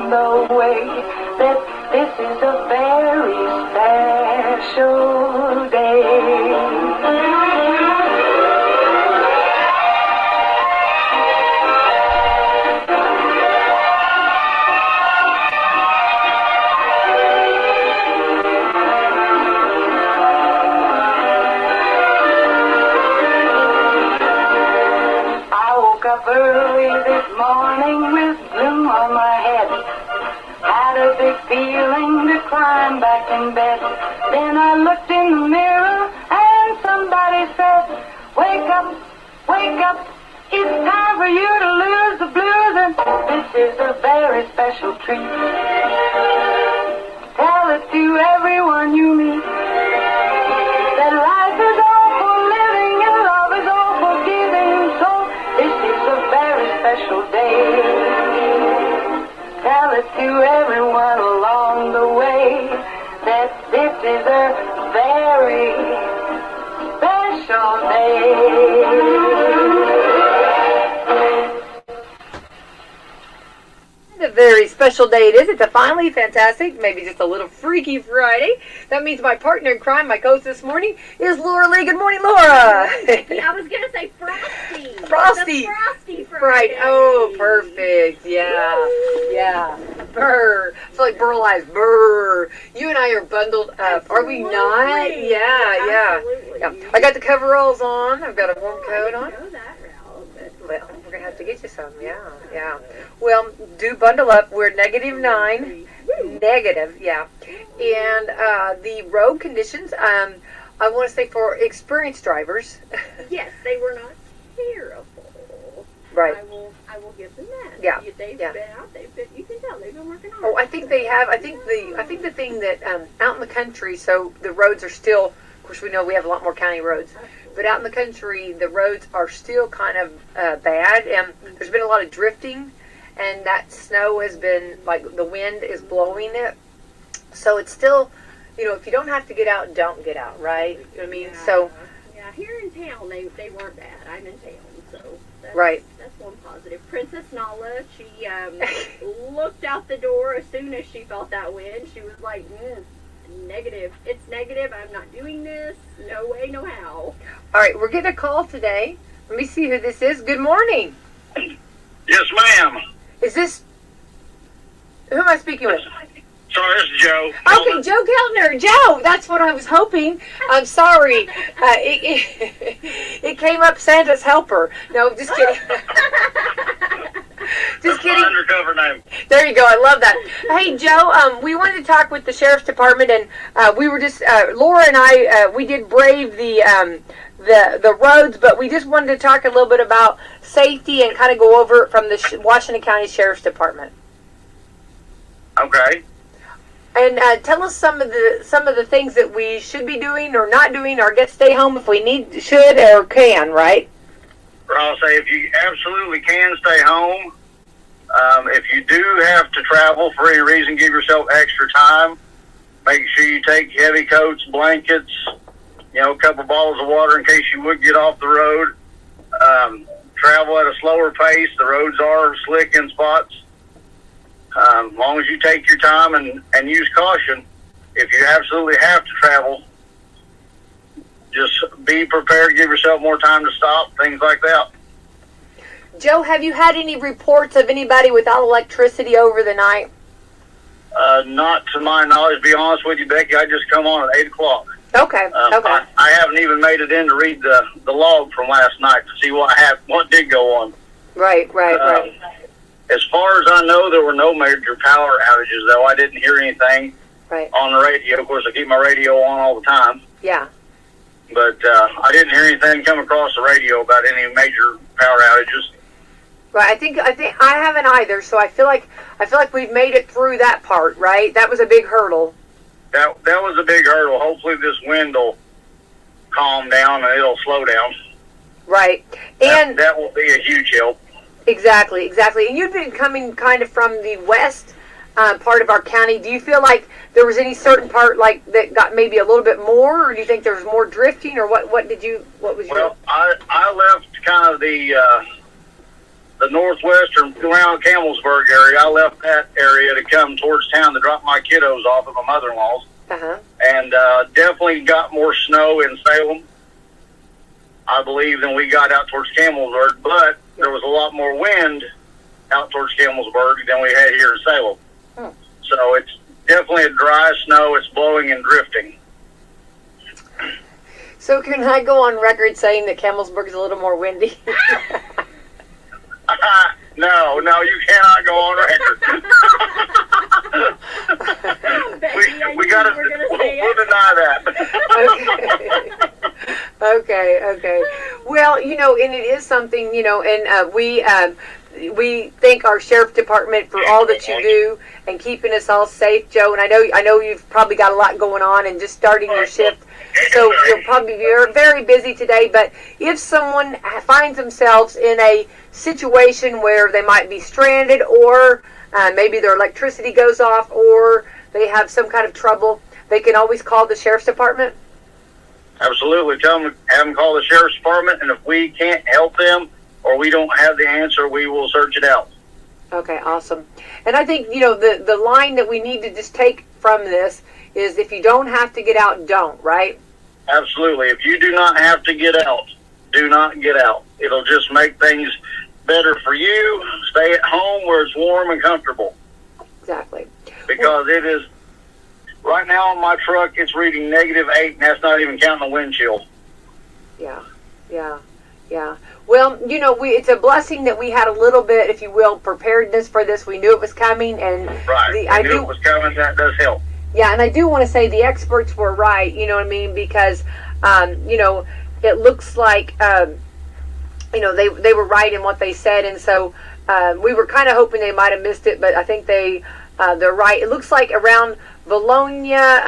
along the way that this is a very special day. Up early this morning with gloom on my head. Had a big feeling to climb back in bed. Then I looked in the mirror and somebody said, wake up, it's time for you to lose the blues, and this is a very special treat. Tell it to everyone you meet that life is all for living and love is all for giving, so this is a very special day. Tell it to everyone along the way that this is a very special day. A very special day it is. It's a finally fantastic, maybe just a little freaky Friday. That means my partner in crime, my co-host this morning, is Laura Lee. Good morning, Laura. Yeah, I was going to say Frosty. Frosty. The Frosty Friday. Right. Oh, perfect. Yeah. Woo. Yeah. Brr. I feel like Burl eyes. Brr. You and I are bundled up. Absolutely. Are we not? Yeah. Absolutely. Yeah. I got the coveralls on. I've got a warm coat on. I didn't know that, Ralph, but well, we're going to have to get you some. Yeah. Well, do bundle up. We're -9. Negative, yeah. And the road conditions, I want to say for experienced drivers. Yes, they were not terrible. Right. I will give them that. Yeah. They've been out. You can tell they've been working hard. Oh, I think they have. I think the thing that out in the country, so the roads are still. Of course, we know we have a lot more county roads, but out in the country, the roads are still kind of bad, and there's been a lot of drifting, and that snow has been like the wind is blowing it, so it's still, if you don't have to get out, don't get out, right? You know what I mean? Yeah. So. Yeah, here in town, they weren't bad. I'm in town, so. Right. That's one positive. Princess Nala, she looked out the door as soon as she felt that wind. She was like, negative. It's negative. I'm not doing this. No way, no how. All right, we're getting a call today. Let me see who this is. Good morning. Yes, ma'am. Is this... Who am I speaking with? Sorry, this is Joe. Okay, Joe Keltner. Joe, that's what I was hoping. I'm sorry. It came up Santa's helper. No, just kidding. Just kidding. Undercover name. There you go. I love that. Hey, Joe, we wanted to talk with the Sheriff's Department, and we were just, Laura and I, we did brave the roads, but we just wanted to talk a little bit about safety and kind of go over it from the Washington County Sheriff's Department. Okay. And tell us some of the things that we should be doing or not doing, or get stay home if we should or can, right? I'll say if you absolutely can, stay home. If you do have to travel for any reason, give yourself extra time. Make sure you take heavy coats, blankets, a couple bottles of water in case you would get off the road. Travel at a slower pace. The roads are slick in spots. As long as you take your time and use caution, if you absolutely have to travel, just be prepared, give yourself more time to stop, things like that. Joe, have you had any reports of anybody without electricity over the night? Not to my knowledge, to be honest with you, Becky. I just come on at 8 o'clock. Okay, okay. I haven't even made it in to read the log from last night to see what did go on. Right. As far as I know, there were no major power outages, though. I didn't hear anything on the radio. Of course, I keep my radio on all the time. Yeah. But I didn't hear anything come across the radio about any major power outages. Right. I think I haven't either. So I feel like we've made it through that part. Right. That was a big hurdle. That was a big hurdle. Hopefully, this wind will calm down and it'll slow down. Right. And that will be a huge help. Exactly. And you've been coming kind of from the west part of our county. Do you feel like there was any certain part like that got maybe a little bit more, or do you think there was more drifting, or what was your... Well, I left kind of the the northwestern around Camelsburg area. I left that area to come towards town to drop my kiddos off at my mother-in-law's. Uh-huh. And definitely got more snow in Salem, I believe, than we got out towards Camelsburg. But there was a lot more wind out towards Camelsburg than we had here in Salem. So it's definitely a dry snow. It's blowing and drifting. So can I go on record saying that Camelsburg is a little more windy? No, you cannot go on record. we got to. We'll deny that. Okay. Well, and it is something, and we thank our sheriff department for all that you do and keeping us all safe, Joe. And I know you've probably got a lot going on and just starting your shift, so you'll probably be very busy today. But if someone finds themselves in a situation where they might be stranded, or maybe their electricity goes off, or they have some kind of trouble, they can always call the sheriff's department. Absolutely. Have them call the sheriff's department, and if we can't help them or we don't have the answer, we will search it out. Okay, awesome. And I think, the line that we need to just take from this is, if you don't have to get out, don't, right? Absolutely. If you do not have to get out, do not get out. It'll just make things better for you. Stay at home where it's warm and comfortable. Exactly. Because it is, right now on my truck, it's reading -8, and that's not even counting the wind chill. Yeah. Well, it's a blessing that we had a little bit, if you will, preparedness for this. We knew it was coming, and right. I knew it was coming. That does help. Yeah, and I do want to say the experts were right. You know what I mean? Because, it looks like, they were right in what they said, and so we were kind of hoping they might have missed it, but I think they're right. It looks like around Valonia,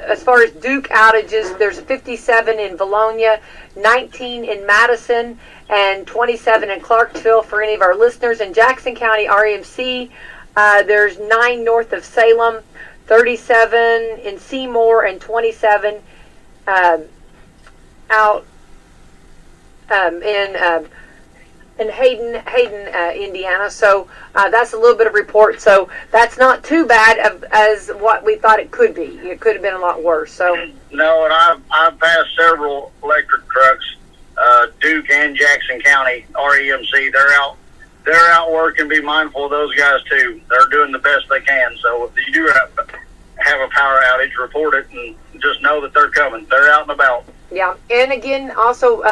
as far as Duke outages, there's 57 in Valonia, 19 in Madison, and 27 in Clarksville for any of our listeners. In Jackson County REMC, there's 9 north of Salem, 37 in Seymour, and 27 out in Hayden, Indiana. So that's a little bit of report. So that's not too bad as what we thought it could be. It could have been a lot worse. So no, and I've passed several electric trucks, Duke and Jackson County REMC. They're out working. Be mindful of those guys too. They're doing the best they can. So if you do have a power outage, report it and just know that they're coming. They're out and about. Yeah, and again, also.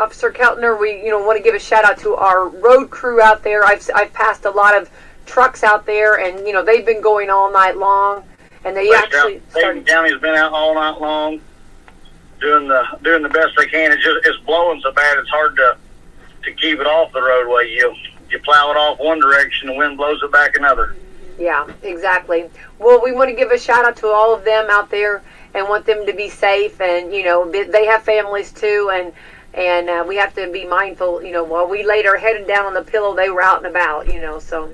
Officer Keltner, we want to give a shout out to our road crew out there. I've passed a lot of trucks out there, and they've been going all night long, and they actually Dayton County's been out all night long, doing the best they can. It's blowing so bad it's hard to keep it off the roadway. You plow it off one direction, the wind blows it back another. Yeah, exactly. Well, we want to give a shout out to all of them out there and want them to be safe, and they have families too, and we have to be mindful, while we laid our head down on the pillow, they were out and about, so.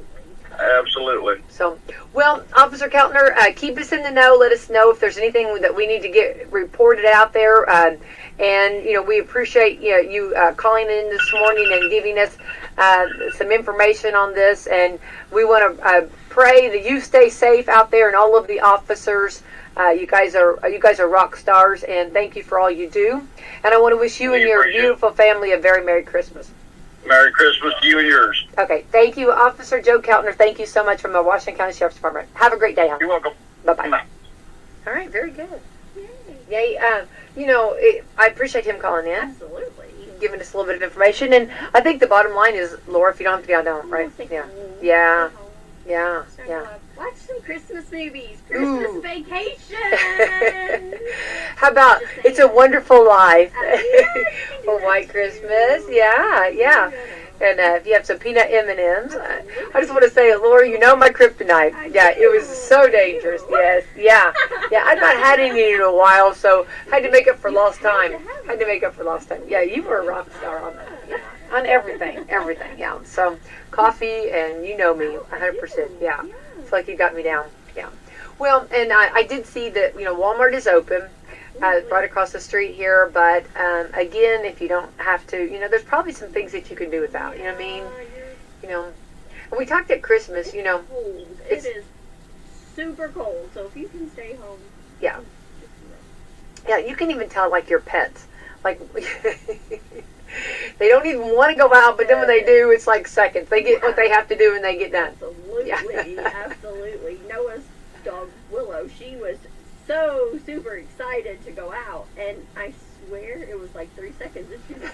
Absolutely. So, well, Officer Keltner, keep us in the know. Let us know if there's anything that we need to get reported out there. And we appreciate you calling in this morning and giving us some information on this. And we want to pray that you stay safe out there, and all of the officers. You guys are rock stars, and thank you for all you do. And I want to wish you and your beautiful family a very Merry Christmas. Merry Christmas to you and yours. Okay, thank you, Officer Joe Keltner. Thank you so much from the Washington County Sheriff's Department. Have a great day, hon. You're welcome. Bye-bye. Bye. All right, very good. Yay. I appreciate him calling in. Absolutely. Giving us a little bit of information. And I think the bottom line is, Laura, if you don't have to get out, right? Yeah. Watch some Christmas movies. Christmas Vacation. How about It's a Wonderful Life? Yeah, A White Christmas. Yeah. And if you have some peanut M&Ms, I just want to say, Laura, my kryptonite. Yeah, it was so dangerous. Yes, yeah. I've not had any in a while, so had to make up for lost time. Yeah, you were a rock star on that. Yeah. On everything. Yeah. So coffee, and me, 100%. Yeah. It's like you got me down. Yeah. Well, and I did see that Walmart is open. right across the street here. But again, if you don't have to, there's probably some things that you can do without. You know what I mean? We talked at Christmas. Cold. It is super cold. So if you can stay home. Yeah. Yeah, you can even tell like your pets, like they don't even want to go out, but then when they do, it's like seconds. They get what they have to do and they get done. Absolutely, absolutely. Noah's dog Willow, she was so super excited to go out, and I swear it was like 3 seconds and she was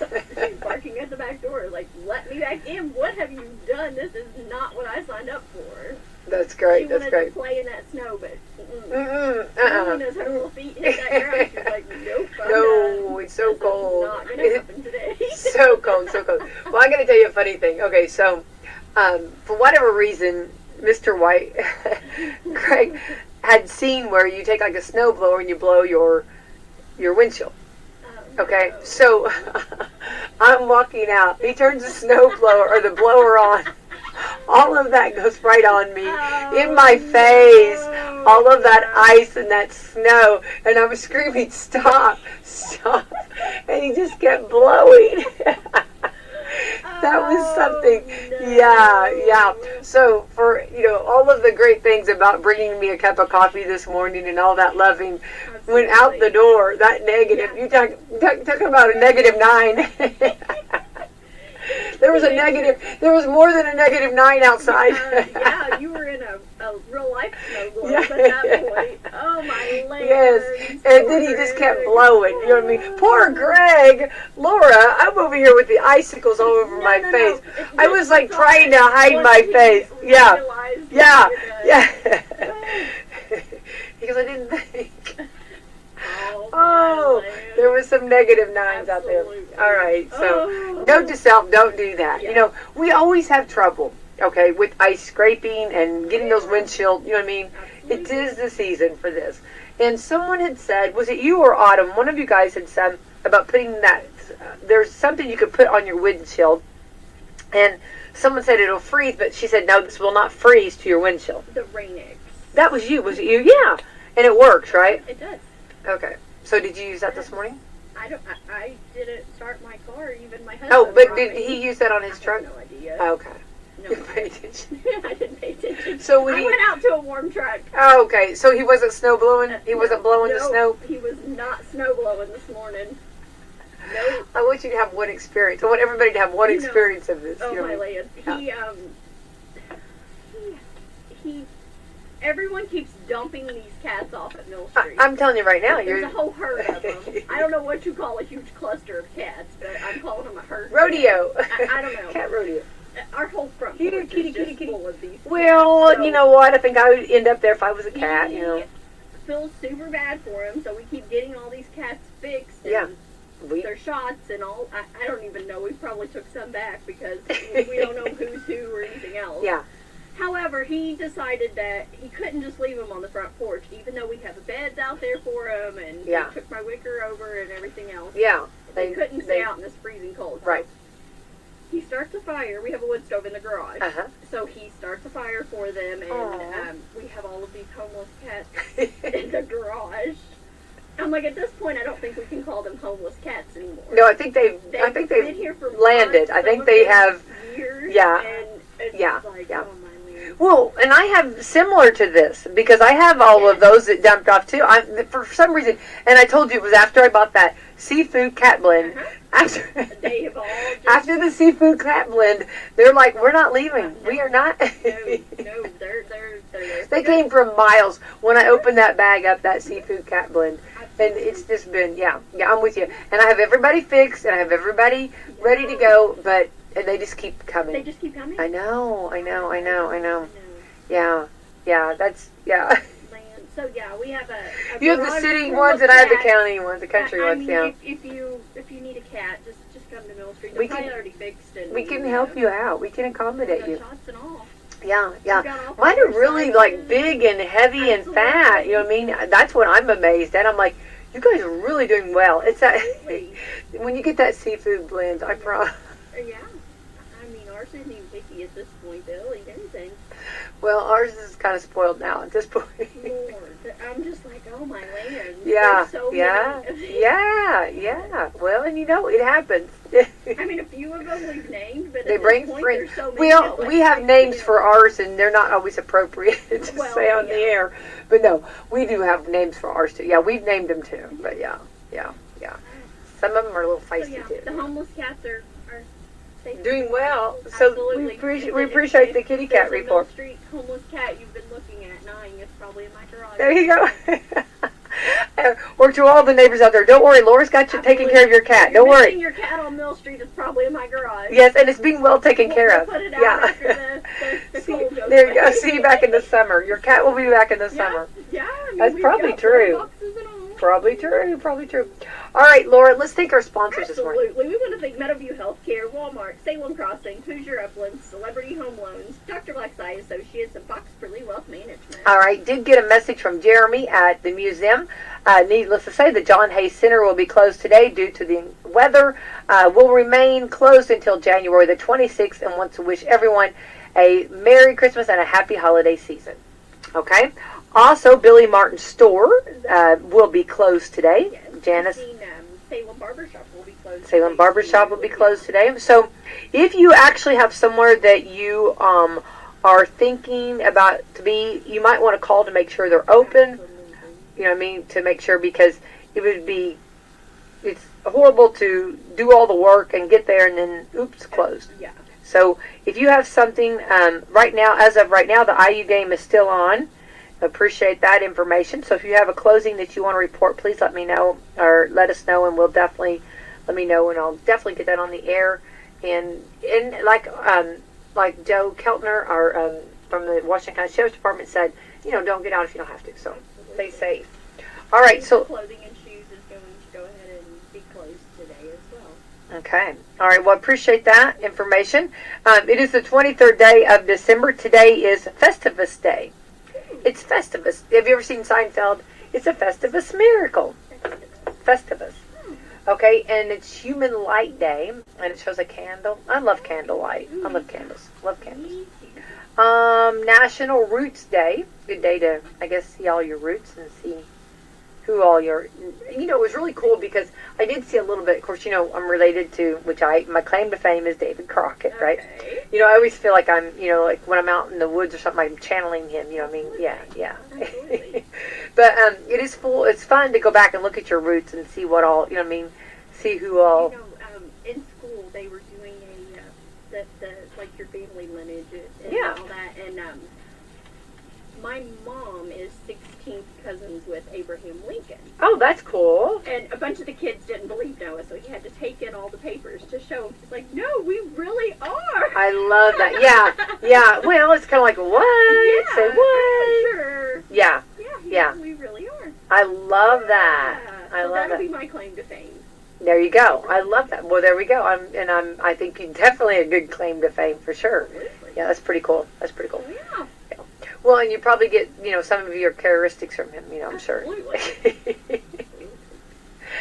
barking at the back door, like, let me back in. What have you done? This is not what I signed up for. That's great. She wanted to play in that snow, but as her little feet hit that ground, she was like, nope. No, it's so cold. Not gonna happen today. So cold. Well, I'm going to tell you a funny thing. Okay, so for whatever reason, Mr. White, Greg, had seen where you take like a snowblower and you blow your windshield. Okay, so I'm walking out. He turns the snowblower or the blower on. All of that goes right on me, in my face, all of that ice and that snow, and I was screaming, stop, and he just kept blowing. That was something, yeah. So for, all of the great things about bringing me a cup of coffee this morning and all that loving went out the door, that negative, you talk about a -9. There was more than a -9 outside. Yeah, you were in a real life snow globe at that point. Oh my land. Yes, and then he just kept blowing. You know what I mean? Poor Greg, Laura, I'm over here with the icicles all over my face. I was like trying to hide my face. Yeah. Because I didn't think. Oh, there was some -9s out there. All right, so note to self, don't do that. Yeah. We always have trouble, okay, with ice scraping and getting those windshield, you know what I mean? It is the season for this. And someone had said, was it you or Autumn? One of you guys had said about putting that, there's something you could put on your windshield. And someone said it'll freeze, but she said, no, this will not freeze to your windshield. The Rain-X. That was you, was it you? Yeah. And it works, right? It does. Okay. So did you use that this morning? I didn't start my car, even my husband. Oh, but did he use that on his truck? I have no idea. Okay. No. You pay attention. I didn't pay attention. So I went out to a warm truck. Oh, okay. So he wasn't snow blowing? He wasn't blowing the snow? He was not snow blowing this morning. No. I want you to have one experience. I want everybody to have one experience of this. Oh, my land. He everyone keeps dumping these cats off at Mill Street. I'm telling you right now, there's a whole herd of them. I don't know what you call a huge cluster of cats, but I'm calling them a herd. Rodeo. I don't know. Cat rodeo. Our whole front porch is just full of these. Well, so, you know what? I think I would end up there if I was a cat, Feels super bad for him, so we keep getting all these cats fixed. And yeah. Their shots and all. I don't even know. We probably took some back because we don't know who's who or anything else. Yeah. However, he decided that he couldn't just leave them on the front porch, even though we have beds out there for him, and they took my wicker over and everything else. Yeah. They couldn't stay out in this freezing cold. Right. He starts a fire. We have a wood stove in the garage. Uh-huh. So he starts a fire for them, and we have all of these homeless cats in the garage. I'm like, at this point, I don't think we can call them homeless cats anymore. No, I think they've been here for landed. Months, I think they have years. Yeah. And it's like, oh my. Well, and I have similar to this because I have all of those that dumped off too. For some reason, and I told you it was after I bought that seafood cat blend. After the seafood cat blend, they're like, we're not leaving. We are not. No, they're They came from miles when I opened that bag up, that seafood cat blend. And it's just been, I'm with you. And I have everybody fixed, and I have everybody ready to go, and they just keep coming. They just keep coming? I know. Yeah, So, we have a you have the city ones, and I have the county ones, the country ones, If you need a cat, just come to Mill Street. They're probably already fixed. And, we can help you out. We can accommodate you. Shots and all. Yeah. Mine are really, like, big and heavy and fat. You know what I mean? That's what I'm amazed at. I'm like, you guys are really doing well. It's that when you get that seafood blend, I promise. Yeah. I mean, ours isn't even picky at this point. They'll eat anything. Well, ours is kind of spoiled now at this point. Lord, I'm just like, oh my land. Yeah, There's so yeah, many. yeah. Well, and it happens. I mean, a few of them we've named, but They at bring this point, friends. there's so many. Well, that, like, we have I names feel- for ours, and they're not always appropriate to Well, say on the yeah. air. But no, we do have names for ours too. Yeah, we've named them too. But yeah. Some of them are a little So feisty yeah, too. the homeless cats are safe. Doing well. So Absolutely. we appreciate the kitty cat There's a report. Mill Street homeless cat you've been looking at, knowing it's probably in my garage. There you go. Or to all the neighbors out there, don't worry, Laura's got you taking care of your cat. Don't You're worry. missing your cat on Mill Street is probably in my garage. Yes, and it's being well taken We'll care of. put it out Yeah. after the See, cold goes there you go. away. See you back in the summer. Your cat will be back in the summer. Yeah, I mean, That's we've probably got true. boxes and all. Probably true. All right, Laura, let's thank our sponsors this morning. Absolutely. We want to thank Meadowview Healthcare, Walmart, Salem Crossing, Hoosier Uplands, Celebrity Home Loans, Dr. Blackside Associates, and Fox Burley Wealth Management. All right, did get a message from Jeremy at the museum. Needless to say, the John Hay Center will be closed today due to the weather. Will remain closed until January the 26th, and wants to wish everyone a Merry Christmas and a Happy Holiday season. Okay. Also, Billy Martin's store will be closed today. Yes, Janice. Salem Barbershop will be closed. Salem today, Barbershop too. will be closed today. So, if you actually have somewhere that you are thinking about to be, you might want to call to make sure they're open. Absolutely. You know what I mean? To make sure, because it's horrible to do all the work and get there and then, oops, closed. Yeah. So, if you have something, right now, as of right now, the IU game is still on. Appreciate that information. So if you have a closing that you want to report, please let me know, or let us know, and we'll definitely let me know, and I'll definitely get that on the air. And like Joe Keltner, our from the Washington County Sheriff's Department said, don't get out if you don't have to. So stay safe. All right. So Clothing and shoes is going to go ahead and be closed today as well. okay. All right. Well, appreciate that information. It is the 23rd day of December. Today is Festivus Day. It's Festivus. Have you ever seen Seinfeld? It's a Festivus miracle. Festivus. Okay, and it's Human Light Day, and it shows a candle. I love candlelight. I love candles. Love candles. Me too. National Roots Day. Good day to, I guess, see all your roots and see who all your... it was really cool because I did see a little bit. Of course, I'm related to, my claim to fame is David Crockett, right? Okay. I always feel like I'm, like when I'm out in the woods or something, I'm channeling him, Yeah. Absolutely. But it's fun to go back and look at your roots and see what all, see who all... In school they were doing the like your family lineage and Yeah. all that, and my mom is 16th cousins with Abraham Lincoln. Oh, that's cool. And a bunch of the kids didn't believe Noah, so he had to take in all the papers to show him. He's like, no, we really are. I love that. Yeah. Well, it's kind of like, what? Yeah, Say what? for sure. Yeah. Yeah, we really are. I love that. Yeah. I So love that'll that. be my claim to fame. There you go. I love that. Well, there we go. I think you definitely a good claim to fame for sure. Absolutely. Yeah, that's pretty cool. Oh, yeah. Well, and you probably get, some of your characteristics from him, I'm sure. Absolutely.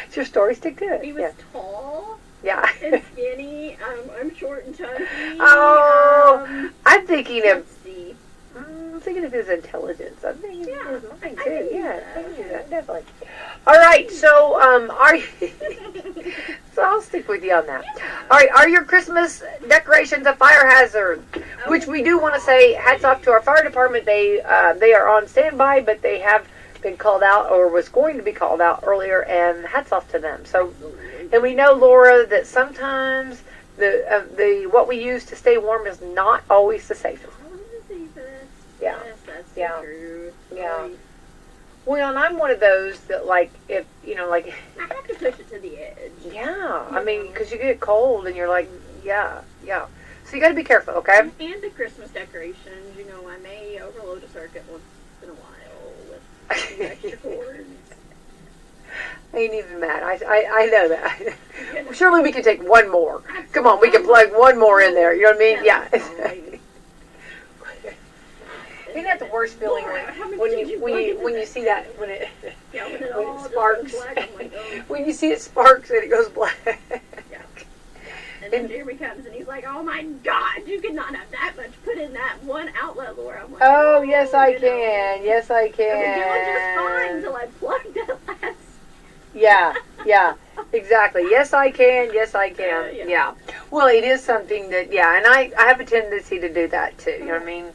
Does your story stick to it? He was tall Yeah. and skinny. I'm short and chunky. Oh, I'm thinking of Let's see. his intelligence. I'm thinking Yeah, of his I mind can too. see Yeah, that. I can see that definitely. All right, so are you? So I'll stick with you on that. All right, are your Christmas decorations a fire hazard? Which we do want to say hats off to our fire department. They are on standby, but they have been called out or was going to be called out earlier, and hats off to them. So, and we know, Laura, that sometimes the what we use to stay warm is not always the safest. Yeah. Yes, that's Yeah. the truth. Yeah. Well, and I'm one of those that, like, if, like... I have to push it to the edge. Yeah, I mean, because you get cold and you're like, yeah. So you got to be careful, okay? And the Christmas decorations, I may overload a circuit once in a while with the extra cords. I ain't even mad. I know that. Surely we can take one more. Come on, we can plug one more in there. You know what I mean? Yeah. Isn't that the worst feeling when you see that when it all sparks? just goes black, I'm like, oh. When you see it sparks and it goes black. And And then Jeremy comes and he's like, "Oh my God, you cannot have that much put in that one outlet, Laura." I'm like, Oh, yes, I you know. can. Yes, I I was doing just can. fine until I plugged that last. Yeah, exactly. Yes, I can. Yes, I can. Yeah. Yeah. Well, it is something that, yeah, and I have a tendency to do that too. You know what I mean?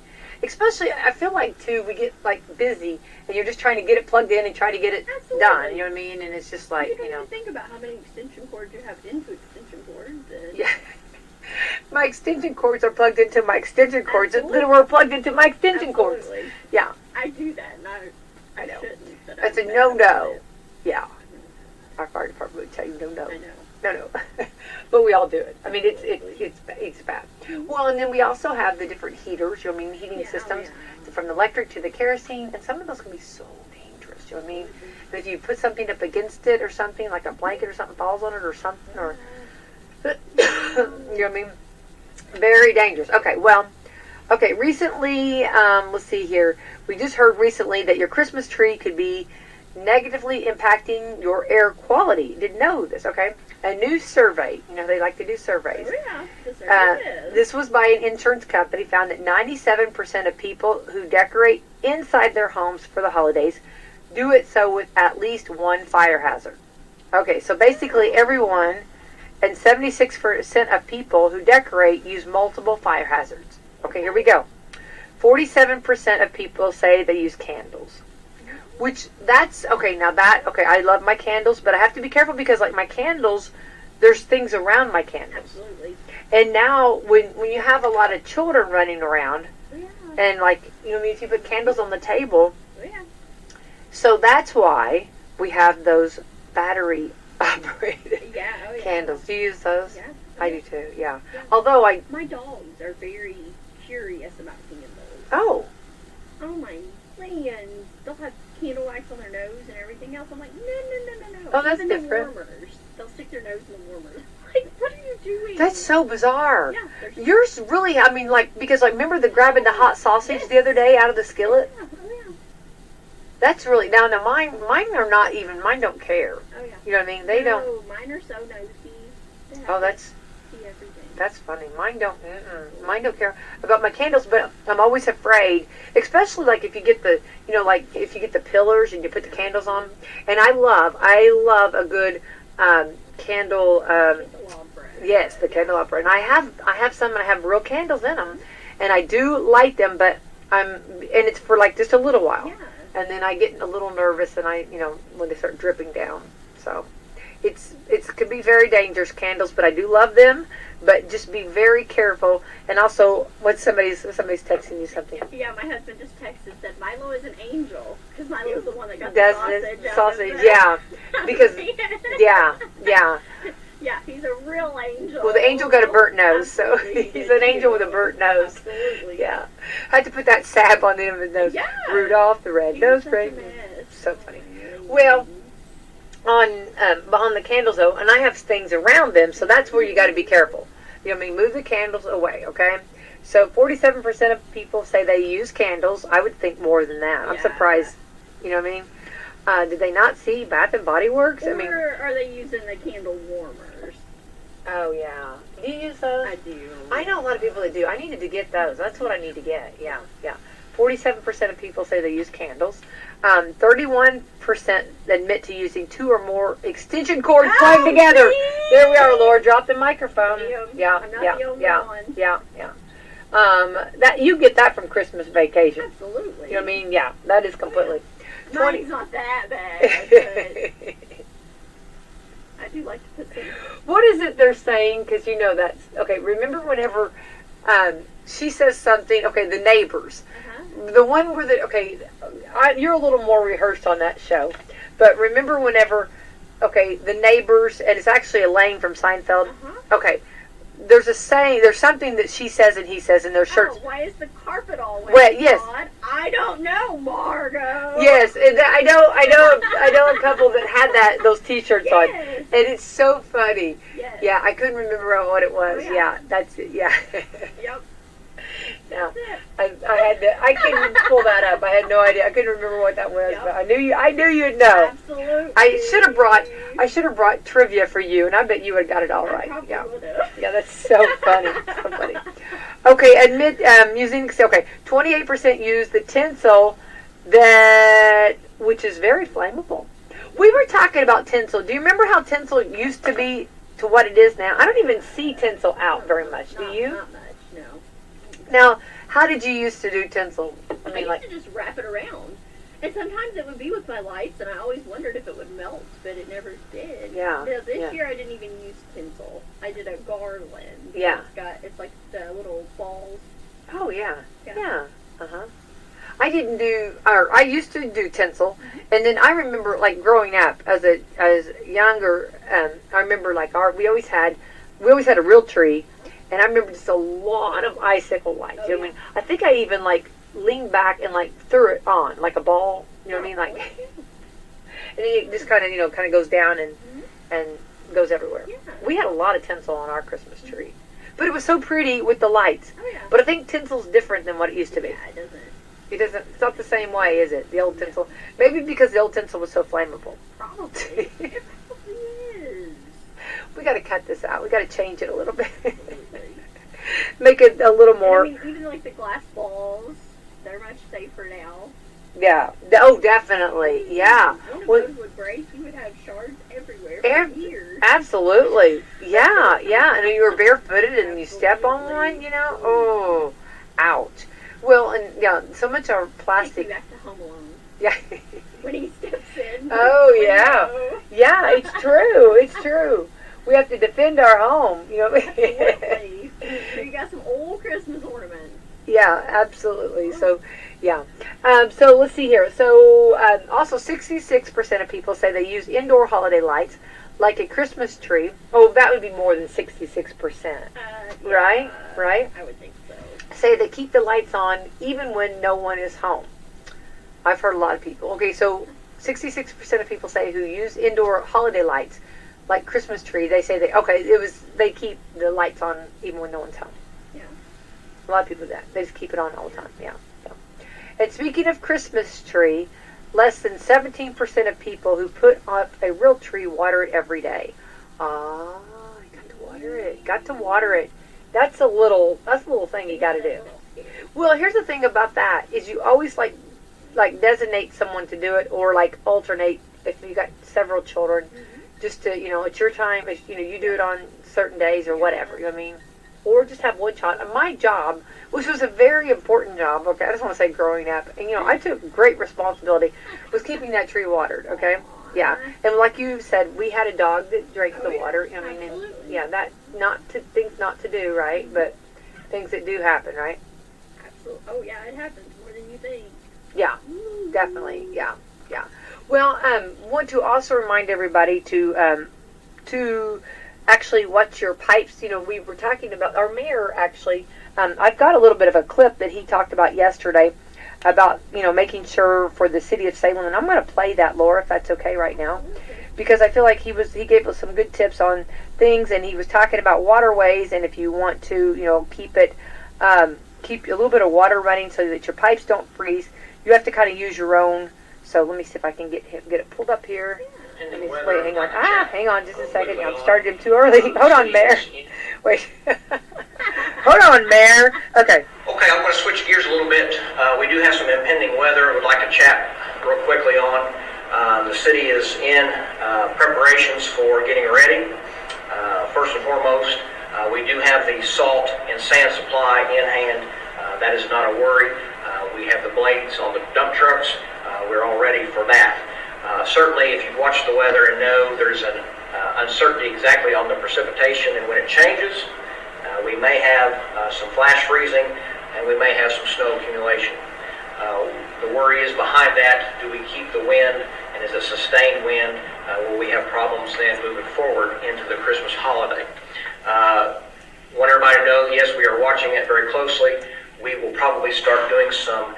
Especially, I feel like too, we get like busy, and you're just trying to get it plugged in and try to get it done. You know what I mean? And it's just like, You don't you know. even think about how many extension cords you have into extension cords. And Yeah. My extension cords are plugged into my extension cords Absolutely. that were plugged into my extension cords. Absolutely. Yeah. I do that, and I know. shouldn't. But That's I'm a bad no-no. at it. Yeah. Our fire department would tell you no. I know. No. But we all do it. I mean, it's bad. Well, and then we also have the different heaters. You know what I mean? Heating Yeah, systems, yeah. from the electric to the kerosene, and some of those can be so dangerous. You know what I mean? And if you put something up against it or something, like a blanket or something falls on it or something, or you know what I mean? Very dangerous. Okay, well, recently, let's see here. We just heard recently that your Christmas tree could be negatively impacting your air quality. Didn't know this, okay? A new survey, you know, they like to do surveys. Oh, yeah. This is. This was by an insurance company, found that 97% of people who decorate inside their homes for the holidays do it so with at least one fire hazard. Okay, so basically everyone and 76% of people who decorate use multiple fire hazards. Okay, here we go. 47% of people say they use candles. Which, that's, okay, now that, okay, I love my candles, but I have to be careful because, like, my candles, there's things around my candles. Absolutely. And now, when you have a lot of children running around, Oh, yeah. and, like, you know, if you put candles on the table, Oh, yeah. so that's why we have those battery-operated Yeah. Oh, yeah. candles. Do you use those? Yeah. I do too, yeah. Yeah. Although My dogs are very curious about candles. oh, Oh my land! They'll have candle wax on their nose and everything else. I'm like, no. Oh, that's Even different. The warmers, they'll stick their nose in the warmers. Like, what are you doing? that's so bizarre. Yeah. They're Yours really, I mean, like, because, like, remember grabbing the hot sausage the other day out of the skillet? Yeah. Oh yeah. That's really, now mine are not even, mine don't care. Oh yeah. You know what I mean? They don't, No, mine are so nosy. They have oh, to that's see everything. funny. Mine don't care about my candles, but I'm always afraid, especially, like, if you get the, you know, like, if you get the pillars and you put the candles on. And I love a good candle, Candelabra. yes, the candelabra. And I have some, and I have real candles in them, and I do light them, but and it's for, like, just a little while. Yeah. And then I get a little nervous, and I, you know, when they start dripping down. So it could be very dangerous, candles, but I do love them. But just be very careful. And also, when somebody's texting you something. Yeah, my husband just texted and said Milo is an angel because Milo's the one that got Does the this sausage. sausage, yeah. Because, yeah. Yeah, he's a real angel. Well, the angel got a burnt nose, so Absolutely, he he's did an angel too. with a burnt nose. Absolutely. Yeah. I had to put that salve on the end of his nose. Yeah. Rudolph the He was red-nosed such a reindeer. mess. So funny. Well, on the candles, though, and I have things around them, so that's where you got to be careful. You know what I mean? Move the candles away, okay? So 47% of people say they use candles. I would think more than that. I'm Yeah. surprised. You know what I mean? Did they not see Bath and Body Works? Or I mean, are they using the candle warmers? oh yeah. Do you use those? I do. I know a lot of people that do. I needed to get those. That's what I need to get. Yeah. 47% of people say they use candles. 31% admit to using 2 or more extension cords plugged together. see? There we are, Laura. Drop the microphone. Yeah. I'm not the only one. Yeah. That you get that from Christmas vacation. Absolutely. You know what I mean? Yeah. That is completely. Mine's not that bad, but I do like to put some. What is it they're saying? Because you know that's okay. Remember whenever she says something. Okay, the neighbors. The one where you're a little more rehearsed on that show, but remember whenever, the neighbors, and it's actually Elaine from Seinfeld. Okay, there's a saying, there's something that she says and he says in their shirts. Oh, why is the carpet all wet? Well, yes. God? I don't know, Margo. Yes, and I know a couple that had those T-shirts on, Yes. and it's so funny. Yes. Yeah, I couldn't remember what it was. Oh, yeah. Yeah, that's it. Yeah. Yep. Now, I couldn't pull that up. I had no idea. I couldn't remember what that was, but I knew you'd know. Absolutely. I should have brought trivia for you, and I bet you would have got it all right. Yeah. Yeah, that's so funny. So funny. Okay, admit using. Okay, 28% use the tinsel which is very flammable. We were talking about tinsel. Do you remember how tinsel used to be to what it is now? I don't even see tinsel out very much. Do you? Not much, no. Now, how did you used to do tinsel? I used to just wrap it around. And sometimes it would be with my lights, and I always wondered if it would melt, but it never did. Yeah. This year I didn't even use tinsel. I did a garland. Yeah. It's like the little balls. Oh, yeah. Yeah. Uh-huh. I used to do tinsel, and then I remember, like, growing up as younger, I remember, like, we always had a real tree, and I remember just a lot of icicle lights. Oh, You know what I mean? I think I even, like, leaned back and, like, threw it on, like a ball, you know what I mean? Like, and then it just kind of goes down and goes everywhere. Yeah. We had a lot of tinsel on our Christmas tree, but it was so pretty with the lights. Oh, yeah. But I think tinsel's different than what it used to be. Yeah, it doesn't. It's not the same way, is it? The old tinsel. Maybe because the old tinsel was so flammable. Probably. It probably is. We got to cut this out. We got to change it a little bit. Make it a little more. I mean, even like the glass balls, they're much safer now. Yeah. Oh, definitely. Yeah. One of those would break. You would have shards everywhere for years. Absolutely. Yeah. Yeah. And you were barefooted and you step on one, Oh, ouch. Well, and yeah, so much of plastic. Takes me back to Home Alone. Yeah. When he steps in. Oh, yeah. Yeah, it's true. It's true. We have to defend our home, Absolutely. You got some old Christmas ornaments. Yeah, absolutely. So, yeah. So let's see here. So, also 66% of people say they use indoor holiday lights, like a Christmas tree. Oh, that would be more than 66%. Yeah, Right? Right? I would think so. Say they keep the lights on even when no one is home. I've heard a lot of people. Okay, so 66% of people say who use indoor holiday lights, like Christmas tree, they say they keep the lights on even when no one's home. Yeah. A lot of people do that. They just keep it on all the time. Yeah. And speaking of Christmas tree, less than 17% of people who put up a real tree water it every day. Ah, you got to water it. Got to water it. That's a little thing you got to do. Well, here's the thing about that is you always like designate someone to do it, or like alternate if you got several children, just to it's your time. You do it on certain days or whatever. You know what I mean? Or just have one child. And my job, which was a very important job. Okay, I just want to say, growing up, and I took great responsibility, was keeping that tree watered. Okay. Yeah, and like you said, we had a dog that drank the water. I mean, and, yeah, that things not to do, right? But things that do happen, right? Absolutely. Oh yeah, it happens more than you think. Yeah, definitely. Yeah. Well, want to also remind everybody to actually watch your pipes. We were talking about our mayor. Actually, I've got a little bit of a clip that he talked about yesterday about making sure for the city of Salem, and I'm going to play that, Laura, if that's okay right now, because I feel like he gave us some good tips on things, and he was talking about waterways, and if you want to keep a little bit of water running so that your pipes don't freeze, you have to kind of use your own. So let me see if I can get it pulled up here. Let me wait, hang on. Hang on just a second. I started him too early. Hold on, Mayor. Wait. Hold on, Mayor. Okay. Okay, I'm going to switch gears a little bit. We do have some impending weather I would like to chat real quickly on. The city is in preparations for getting ready. First and foremost, we do have the salt and sand supply in hand. That is not a worry. We have the blades on the dump trucks. We're all ready for that. Certainly, if you've watched the weather and know there's an uncertainty exactly on the precipitation and when it changes, we may have some flash freezing and we may have some snow accumulation. The worry is behind that, do we keep the wind, and is it sustained wind? Will we have problems then moving forward into the Christmas holiday? Want everybody to know, yes, we are watching it very closely. We will probably start doing some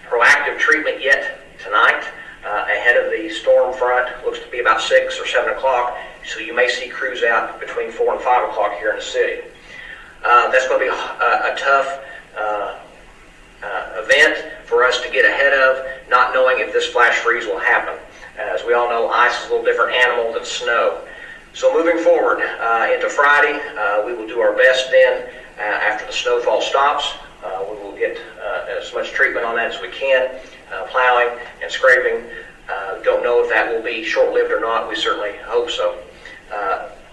proactive treatment yet tonight ahead of the storm front. Looks to be about 6 or 7 o'clock, so you may see crews out between 4 and 5 o'clock here in the city. That's going to be a tough event for us to get ahead of, not knowing if this flash freeze will happen. As we all know, ice is a little different animal than snow. So moving forward into Friday, we will do our best then after the snowfall stops. We will get as much treatment on that as we can, plowing and scraping. Don't know if that will be short-lived or not. We certainly hope so.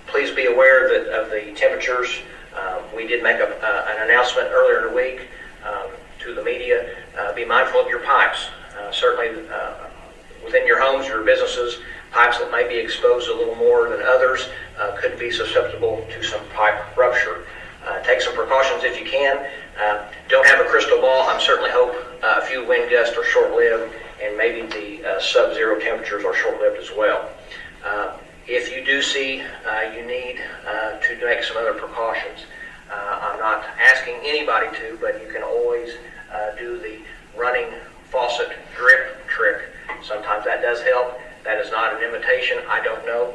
Please be aware that of the temperatures. We did make an announcement earlier in the week to the media. Be mindful of your pipes. Certainly within your homes, your businesses, pipes that may be exposed a little more than others could be susceptible to some pipe rupture. Take some precautions if you can. Don't have a crystal ball. I certainly hope a few wind gusts are short-lived, and maybe the sub-zero temperatures are short-lived as well. If you do see you need to make some other precautions, I'm not asking anybody to, but you can always do the running faucet drip trick. Sometimes that does help. That is not an imitation. I don't know.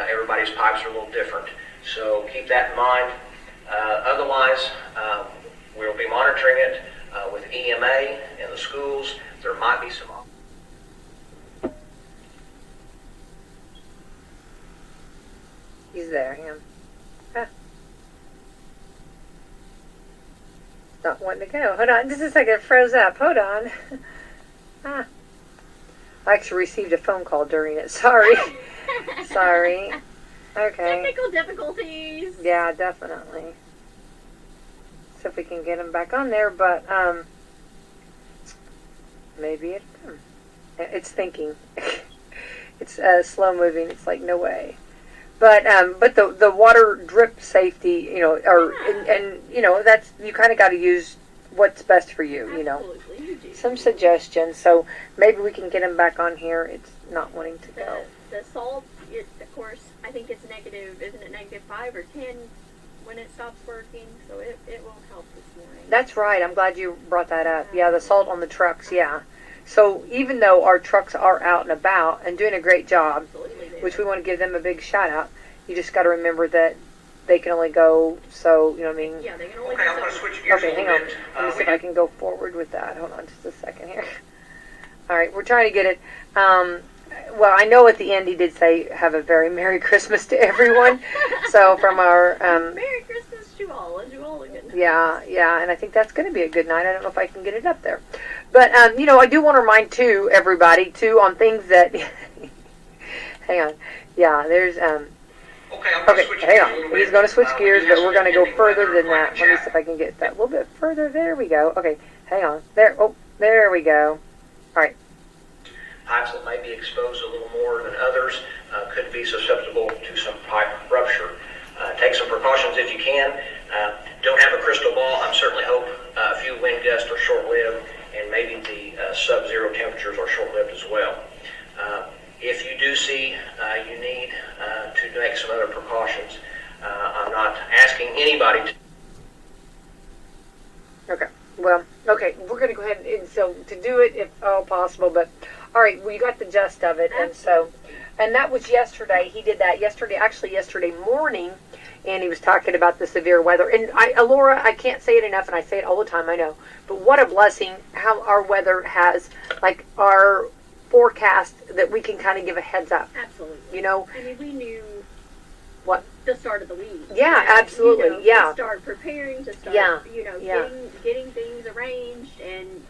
Everybody's pipes are a little different. So keep that in mind. Otherwise, we'll be monitoring it with EMA in the schools. There might be some. He's there, him. Huh. Not wanting to go. Hold on, just a second. It froze up. Hold on. Ah. I actually received a phone call during it. Sorry. Sorry. Okay. Technical difficulties. Yeah, definitely. So if we can get him back on there, but maybe it's thinking. It's slow moving. It's like no way. But the water drip safety, and you know, that's, you kind of got to use what's best for you, you know. Absolutely, you do. Some suggestions. So maybe we can get him back on here. It's not wanting to go. The salt, of course, I think it's negative, isn't it -5 or 10 when it stops working? So it will help this morning. That's right. I'm glad you brought that up. Yeah, the salt on the trucks, yeah. So even though our trucks are out and about and doing a great job, Absolutely they which are. we want to give them a big shout out, you just got to remember that they can only go, so, you know what I mean? Yeah, they can only Okay, I'm go going to so switch gears Okay, a hang little on. bit. Let me see if I can go forward with that. Hold on just a second here. All right, we're trying to get it. Well, I know at the end he did say, have a very Merry Christmas to everyone. So from our... Merry Christmas to all, and to all a good night. Yeah, and I think that's going to be a good night. I don't know if I can get it up there. But, you know, I do want to remind, too, everybody, too, on things that... Hang on. Yeah, there's... Okay, I'm going to Okay, switch hang gears a on. little bit. He's going to switch We gears, do but have we're going to some go further impending than weather that. Let me see if I can get that a little bit further. There we go. Okay, hang on. There. Oh, there we go. All right. Pipes that may be exposed a little more than others could be susceptible to some pipe rupture. Take some precautions if you can. Don't have a crystal ball. I certainly hope a few wind gusts are short-lived, and maybe the sub-zero temperatures are short-lived as well. If you do see you need to make some other precautions, I'm not asking anybody to. Okay. Well, okay. We're going to go ahead and so to do it if all possible. But all right, we got the gist of it, and so, and that was yesterday. He did that yesterday morning, and he was talking about the severe weather. And Laura, I can't say it enough, and I say it all the time. I know, but what a blessing how our weather has, like our forecast, that we can kind of give a heads up. Absolutely. You know I mean, we knew what? the start of the week. Yeah, absolutely. You know, Yeah. To start preparing, to start, Yeah. Yeah. getting things arranged, and,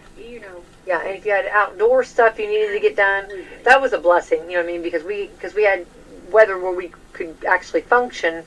Yeah, and if you had outdoor stuff you needed to get done, Absolutely. that was a blessing. You know what I mean? Because we had weather where we could actually function,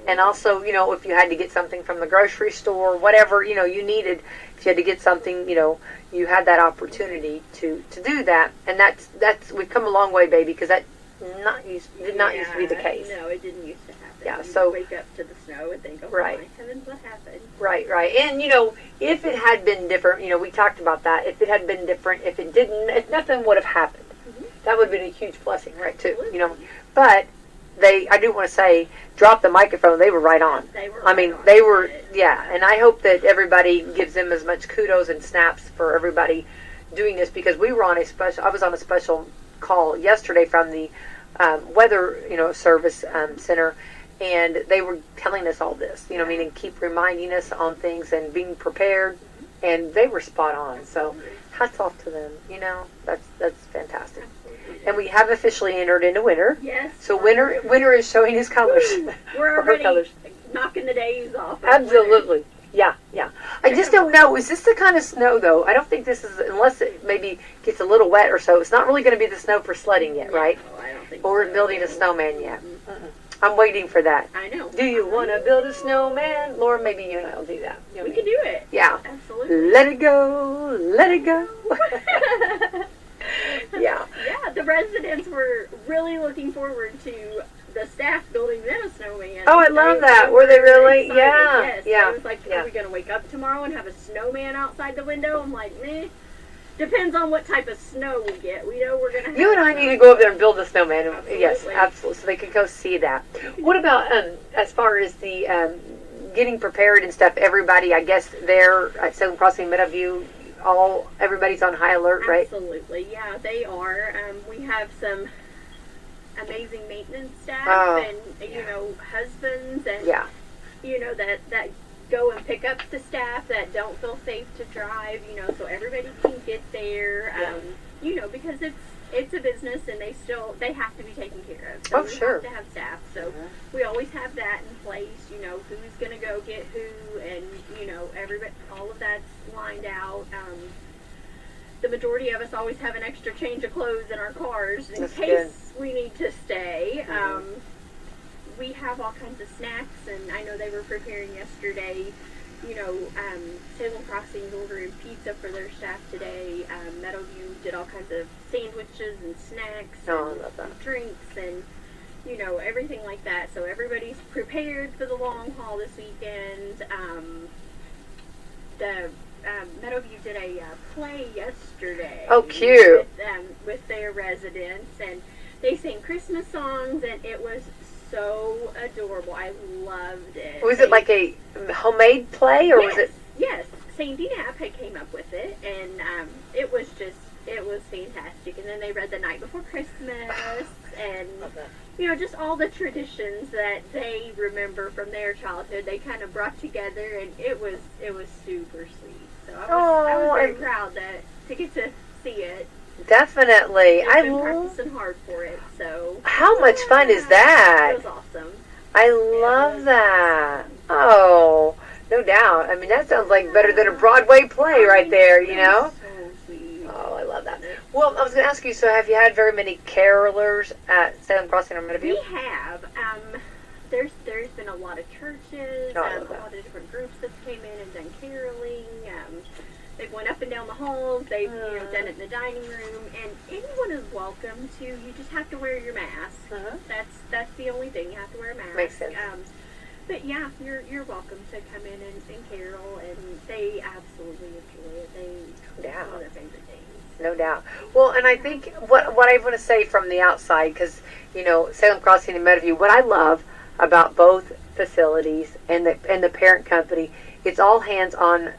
and also, you know, if you had to get something from the grocery store, whatever, you know, you needed, if you had to get something, you know, you had that opportunity to do that, and that's we've come a long way, baby, because that did not used to be the case. No, it didn't used to happen. Yeah, You so- wake up to the snow and think, oh Right. my heavens, what happened? Right, and you know, if it had been different, you know, we talked about that. If it had been different, if nothing would have happened. Mhm. That would have been a huge blessing, right? Too, Absolutely. you know. But I do want to say, drop the microphone. They were right on. They were I mean, right on they were, it. yeah. And I hope that everybody gives them as much kudos and snaps for everybody doing this, because we were on I was on a special call yesterday from the weather, you know, service center. And they were telling us all this, you know what I mean, and keep reminding us on things and being prepared. and they were spot on. So hats off to them. That's fantastic. And we have officially entered into winter. Yes. So winter is showing his colors. We're Or her already colors. knocking the days off. Absolutely. Yeah. I just don't know. Is this the kind of snow, though? I don't think this is, unless it maybe gets a little wet or so. It's not really going to be the snow for sledding yet, right? No, I don't think Or so. building a snowman yet. I'm waiting for that. I know. Do you want to build a snowman? Laura, maybe you and I will do that. We can do it. Yeah. Absolutely. Let it go. Let it go. Yeah. Yeah, the residents were really looking forward to the staff building them a snowman. Oh, I love that. Were they really? Excited. Yeah. Yes. Yeah. I was like, are we going to wake up tomorrow and have a snowman outside the window? I'm like, meh. Depends on what type of snow we get. We know we're going to have. You and I need to go up there and build a snowman. Absolutely. Yes, absolutely. So they can go see that. What about as far as the getting prepared and stuff? Everybody, I guess, there at Salem Crossing, Meadowview, everybody's on high alert, right? Absolutely, yeah, they are. We have some amazing maintenance staff and husbands and that go and pick up the staff that don't feel safe to drive, so everybody can get there, because it's a business and they have to be taken care of. So we have to have staff. So we always have that in place, who's going to go get who, and, everybody, all of that's lined out. The majority of us always have an extra change of clothes in our cars in case we need to stay. We have all kinds of snacks, and I know they were preparing yesterday. Salem Crossing's ordering pizza for their staff today. Meadowview did all kinds of sandwiches and snacks and drinks and, everything like that. So everybody's prepared for the long haul this weekend. Meadowview did a play yesterday. Oh, cute. With their residents, and they sang Christmas songs, and it was so adorable. I loved it. Was it like a homemade play, or was it? Yes. Sandy Knapp had came up with it, and it was fantastic. And then they read The Night Before Christmas, and just all the traditions that they remember from their childhood. They kind of brought together, and it was super sweet. So I was very proud to get to see it. Definitely. I've been practicing hard for it, so. How much fun is that? It was awesome. I love that. Oh, no doubt. I mean, that sounds like better than a Broadway play right there, So sweet. Oh, I love that. Well, I was going to ask you, so have you had very many carolers at Salem Crossing or Meadowview? We have. There's been a lot of churches, a lot of different groups that came in and done caroling. They've went up and down the halls. They've done it in the dining room, and anyone is welcome to. You just have to wear your mask. That's the only thing. You have to wear a mask. Makes sense. But yeah, you're welcome to come in and carol, and they absolutely enjoy it. It's one of their favorite things. No doubt. Well, and I think what I want to say from the outside, because Salem Crossing and Meadowview, what I love about both facilities and the parent company, it's all hands on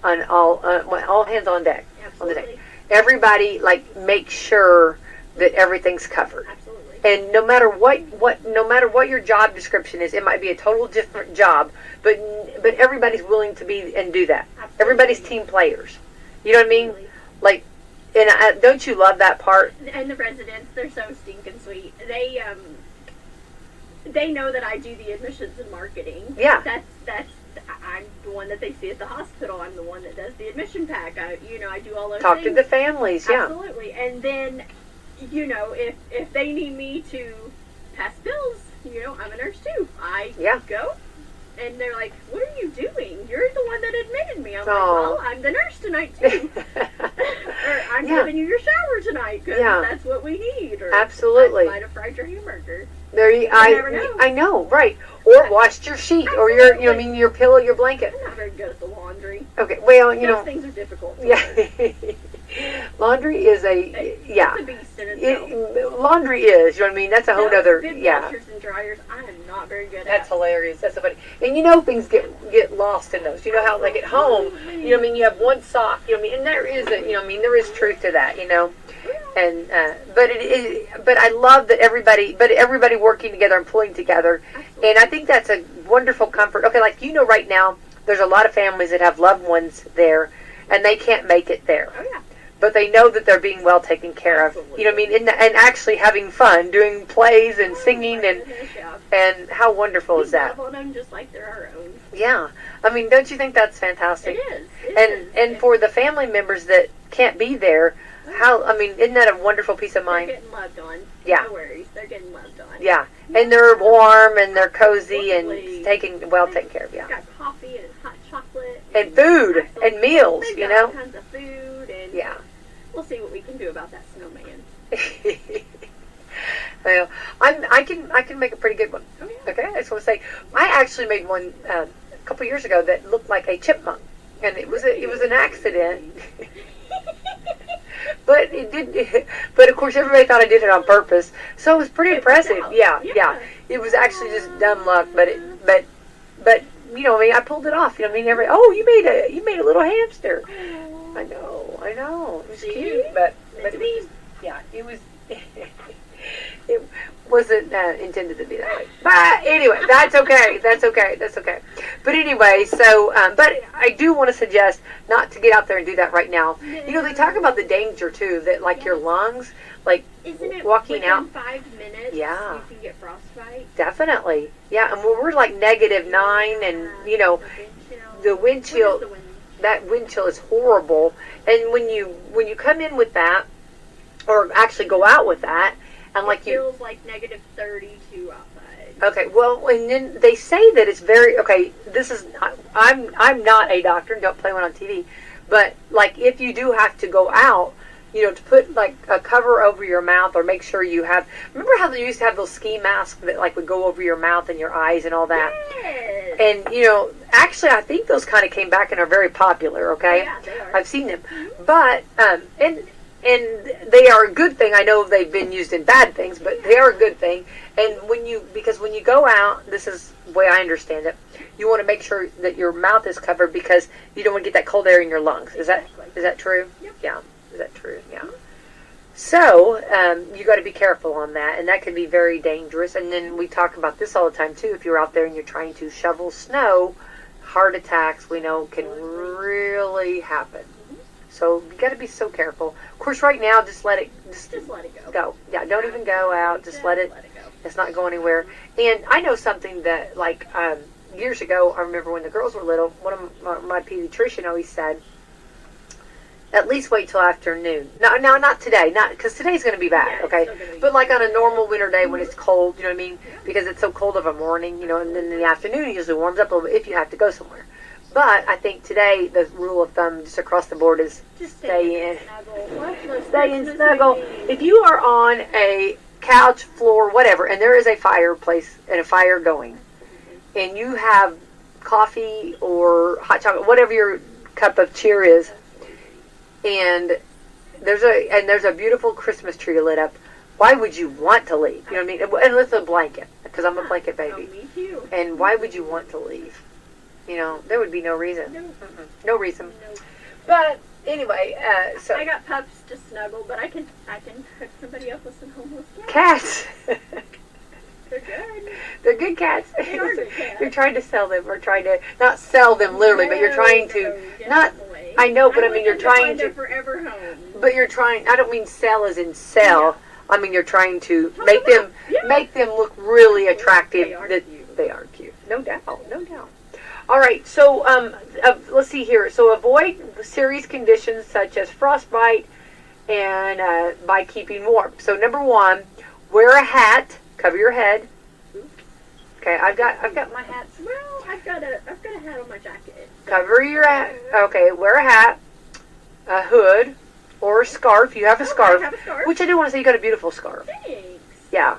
all hands on deck. Absolutely. On the deck. Everybody makes sure that everything's covered. Absolutely. And no matter what your job description is, it might be a total different job, but everybody's willing to be and do that. Absolutely. Everybody's team players. You know what I mean? Absolutely. And don't you love that part? And the residents, they're so stinking sweet. They know that I do the admissions and marketing. Yeah. I'm the one that they see at the hospital. I'm the one that does the admission pack. I do all those Talk things. to the families, yeah. Absolutely. And then, if they need me to pass bills, I'm a nurse too. I go, and they're like, "What are you doing? You're the one that admitted me." I'm like, "Well, I'm the nurse tonight too." Or I'm giving you your shower tonight because that's what we need. Or absolutely. I might have fried your hamburger. Never know. I know, right? Or washed your sheet, or your pillow, your blanket. I'm not very good at the laundry. Okay, well, Those things are difficult. Yeah. Laundry is It's a beast in itself. Laundry is, you know what I mean? That's a whole other, washers and dryers, I am not very good at. That's hilarious. That's so funny. And things get lost in those. You know how, at home, you have one sock, and there is there is truth to that, And but I love that everybody working together and pulling together. Absolutely. And I think that's a wonderful comfort. Okay, right now, there's a lot of families that have loved ones there and they can't make it there. Oh, yeah. But they know that they're being well taken care of. Absolutely. You know what I mean? And actually having fun, doing plays and singing, and how wonderful is that? We love on them just like they're our own. Yeah. I mean, don't you think that's fantastic? It is. And for the family members that can't be there, isn't that a wonderful peace of They're mind? getting loved on. Yeah. No worries. They're getting loved on. Yeah. And they're warm and they're cozy and Absolutely. well taken care of, They've yeah. got coffee and hot chocolate. And food Absolutely. and meals, They've you got know? all kinds of food, and Yeah. we'll see what we can do about that snowman. Well, I can make a pretty good one. Oh, yeah. Okay, I just want to say, I actually made one a couple years ago that looked like a chipmunk, and it was an accident. But it did. But of course, everybody thought I did it on purpose, so it was pretty impressive. out. Yeah. Yeah. It was actually just dumb luck, but you know, I mean, I pulled it off. You know, what I mean, you made a little hamster. I know. It was cute, but it was, yeah, it was. It wasn't intended to be that way. But anyway, that's okay. But anyway, so, but I do want to suggest not to get out there and do that right now. You know, they talk about the danger, too, that, like, your lungs, like, Isn't it walking within out. 5 minutes Yeah. you can get frostbite? Definitely. Yeah, and we're like -9, and, you know, the wind chill, What is the wind? that wind chill is horrible. And when you come in with that, or actually go out with that, and It like feels like -32 outside. okay, well, and then they say that it's very, okay, this is, I'm not a doctor, and don't play one on TV, but, like, if you do have to go out, you know, to put, like, a cover over your mouth, or make sure you have, remember how they used to have those ski masks that, like, would go over your mouth and your eyes and all that? Yes. And, you know, actually, I think those kind of came back and are very popular, okay? Yeah, they are. I've seen them. But, and they are a good thing. I know they've been used in bad things, but they are a good thing. And because when you go out, this is the way I understand it, you want to make sure that your mouth is covered because you don't want to get that cold air in your lungs. Is that true? Yep. Yeah. Is that true? Yeah. So, you got to be careful on that, and that can be very dangerous. And then we talk about this all the time, too. If you're out there and you're trying to shovel snow, heart attacks, we know, can really happen. So, you got to be so careful. Of course, right now, just let it go. Yeah, don't even go out. Just let it go. It's not going anywhere. And I know something that, like, years ago, I remember when the girls were little, one of my pediatrician always said, at least wait till afternoon. No, not today. Not because today's going to be bad. Yeah, Okay, it's still gonna be but like on a normal winter day when it's cold, you know what I mean? Because it's so cold of a morning, you know, and then in the afternoon it usually warms up a little bit if you have to go somewhere. But I think today the rule of thumb just across the board is Just stay in. Snuggle. Watch those Stay in, Christmas snuggle. movies. If you are on a couch, floor, whatever, and there is a fireplace and a fire going, and you have coffee or hot chocolate, whatever your cup of cheer is, and there's a beautiful Christmas tree lit up, why would you want to leave? You know what I mean? And with a blanket, because I'm a blanket Oh, baby. me too. And why would you want to leave? You know, there would be no reason. No. No reason. No. But anyway, so I got pups to snuggle, but I can hook somebody up with some homeless cats. They're good. They're good cats. They are good cats. You're trying to sell them, or trying to not sell them literally, but you're trying to not. definitely. I know, but I mean want you're them trying find to. their forever home. But you're trying. I don't mean sell as in sell. I mean you're trying to Talk make about- them yeah. make them look really attractive. They are that cute. they are cute. No doubt. No doubt. All right. So let's see here. So avoid serious conditions such as frostbite, and by keeping warm. So number 1, wear a hat. Cover your head. Okay, I've got my hats. Well, I've got a hat on my jacket. Cover your hat. Okay, wear a hat, a hood, or a scarf. You have a scarf. I have a scarf. Which I do want to say you got a beautiful scarf. Thanks. Yeah.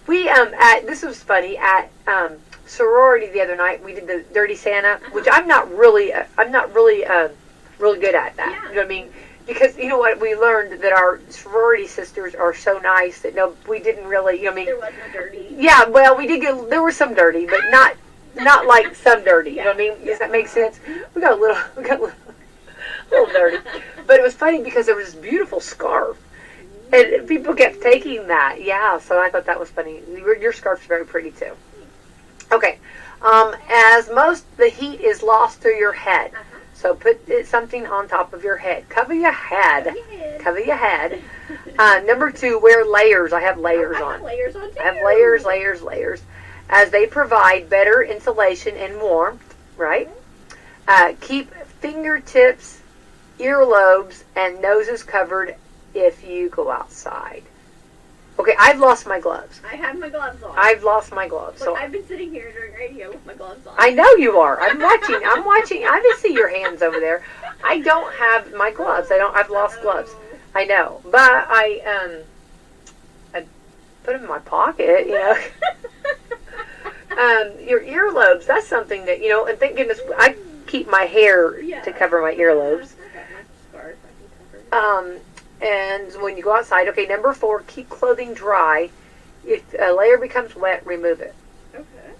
We this was funny at sorority the other night. We did the Dirty Santa, which I'm not really really good at that. Yeah. You know what I mean? Because you know what, we learned that our sorority sisters are so nice that we didn't really, you know what I mean? There was no dirty. Yeah, well, we did get, there was some dirty, but not like some dirty. You know what I mean? Does that make sense? We got a little dirty. But it was funny because there was this beautiful scarf. And people kept taking that. Yeah, so I thought that was funny. Your scarf's very pretty, too. Okay. As most, the heat is lost through your head. So put something on top of your head. Cover your head. Cover your head. Number 2, wear layers. I have layers I on. have layers on too. I have layers, as they provide better insulation and warmth, right? Keep fingertips, earlobes, and noses covered if you go outside. Okay, I've lost my gloves. I have my gloves on. I've lost my gloves. Look, So I've been sitting here during radio with my gloves on. I know you are. I'm watching. I can see your hands over there. I don't have my gloves. I've lost gloves. I know, but I put them in my pocket. Your earlobes. That's something that and thank goodness I keep my hair to cover my earlobes. I got my scarf. I can cover. And when you go outside, okay. Number 4, keep clothing dry. If a layer becomes wet, remove it. Okay.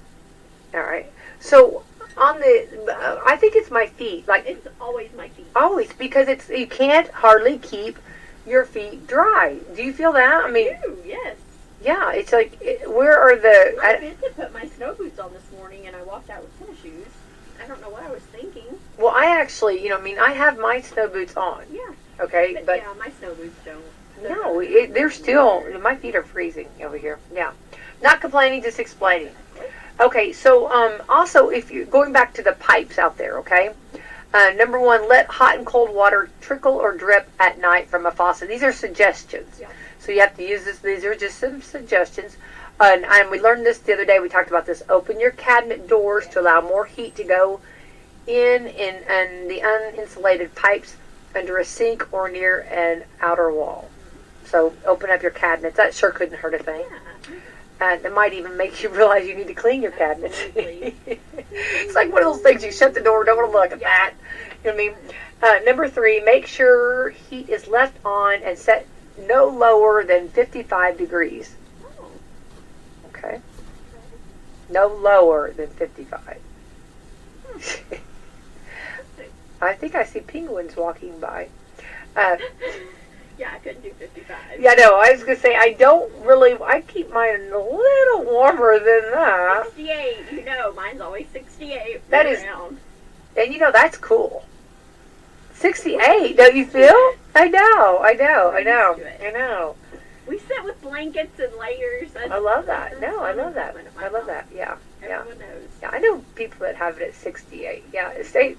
All right. So on I think it's my feet. Like It's always my feet. always, because you can't hardly keep your feet dry. Do you feel that? I mean, do, yes. yeah. It's like where are the? I meant to put my snow boots on this morning, and I walked out with tennis shoes. I don't know what I was thinking. Well, I actually, I have my snow boots on. Yeah. Okay, but yeah, my snow boots don't. no, they're still. My feet are freezing over here. Yeah, not complaining, just explaining. Okay, so also if you're going back to the pipes out there, okay. Number 1, let hot and cold water trickle or drip at night from a faucet. These are suggestions. Yeah. So you have to use this. These are just some suggestions. And we learned this the other day. We talked about this. Open your cabinet doors to allow more heat to go in the uninsulated pipes under a sink or near an outer wall. So open up your cabinets. That sure couldn't hurt a thing. It might even make you realize you need to clean your cabinets. It's like one of those things you shut the door, don't want to look at that. You know what I mean? Number 3, make sure heat is left on and set no lower than 55 degrees. Okay? No lower than 55. I think I see penguins walking by. Yeah, I couldn't do 55. Yeah, no, I was going to say, I keep mine a little warmer than that. 68, mine's always 68. That is- around. And that's cool. 68, don't you feel? I know. We sit with blankets and layers. I love that. That's No, I love that. one of my I love thoughts. that. Yeah. Everyone knows. Yeah, I know people that have it at 68. Yeah, they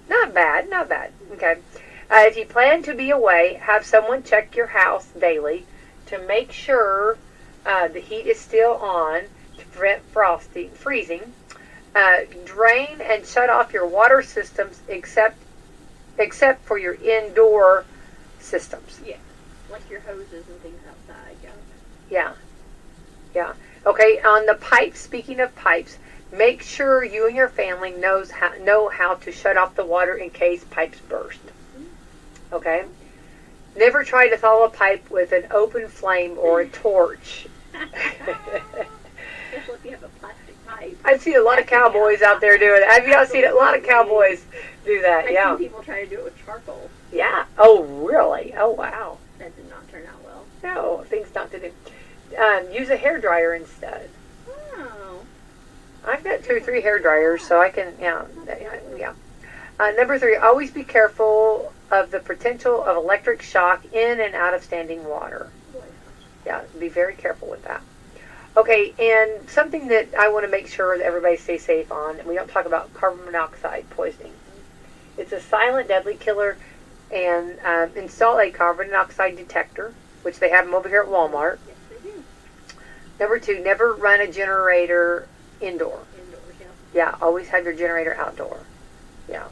not bad. Okay. If you plan to be away, have someone check your house daily to make sure the heat is still on to prevent freezing. Drain and shut off your water systems except for your indoor systems. Yeah, like your hoses and things outside. Yeah. Okay, on the pipes, speaking of pipes, make sure you and your family know how to shut off the water in case pipes burst. Okay? Never try to thaw a pipe with an open flame or a torch. Especially if you have a plastic pipe. I've seen a lot of cowboys out there doing it. Have you not seen it? A lot of cowboys do that, I've yeah. seen people try to do it with charcoal. Yeah. Oh, really? Oh, wow. That did not turn out well. No, things not to do. Use a hairdryer instead. Oh. I've got 2 or 3 hair dryers, so I can, yeah. Number 3, always be careful of the potential of electric shock in and out of standing water. Yeah, be very careful with that. Okay, and something that I want to make sure that everybody stays safe on, and we don't talk about carbon monoxide poisoning. It's a silent, deadly killer, and install a carbon monoxide detector, which they have them over here at Walmart. Yes, they do. Number 2, never run a generator indoor. Indoors, yeah. Yeah, always have your generator outdoor. Yeah.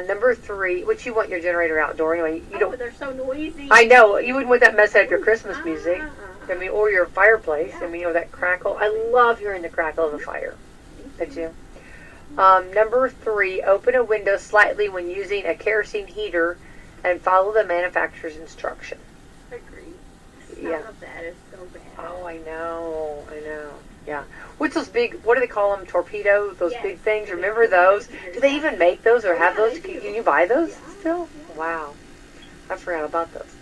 Number 3, which you want your generator outdoor anyway. You don't. They're so noisy. I know you wouldn't want that messing up your Christmas music. Uh-uh. I mean, or your fireplace. Yeah. I mean, or that crackle. I love hearing the crackle of a fire. Don't you? Number 3, open a window slightly when using a kerosene heater, and follow the manufacturer's instruction. Agreed. Yeah. Some of that is so bad. Oh, I know. Yeah. What's those big, what do they call them, torpedoes? Those Yes. big things? Remember those? Do they even make those or have Yeah, those? they do. Can you buy those Yeah. still? Wow. I forgot about those.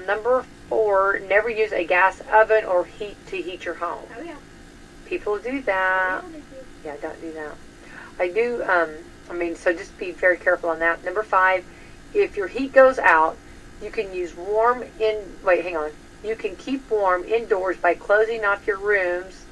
Number 4, never use a gas oven or heat to heat your home. Oh, yeah. People do that. Yeah, they do. Yeah, don't do that. I do, so just be very careful on that. Number 5, if your heat goes out, you can you can keep warm indoors by closing off your rooms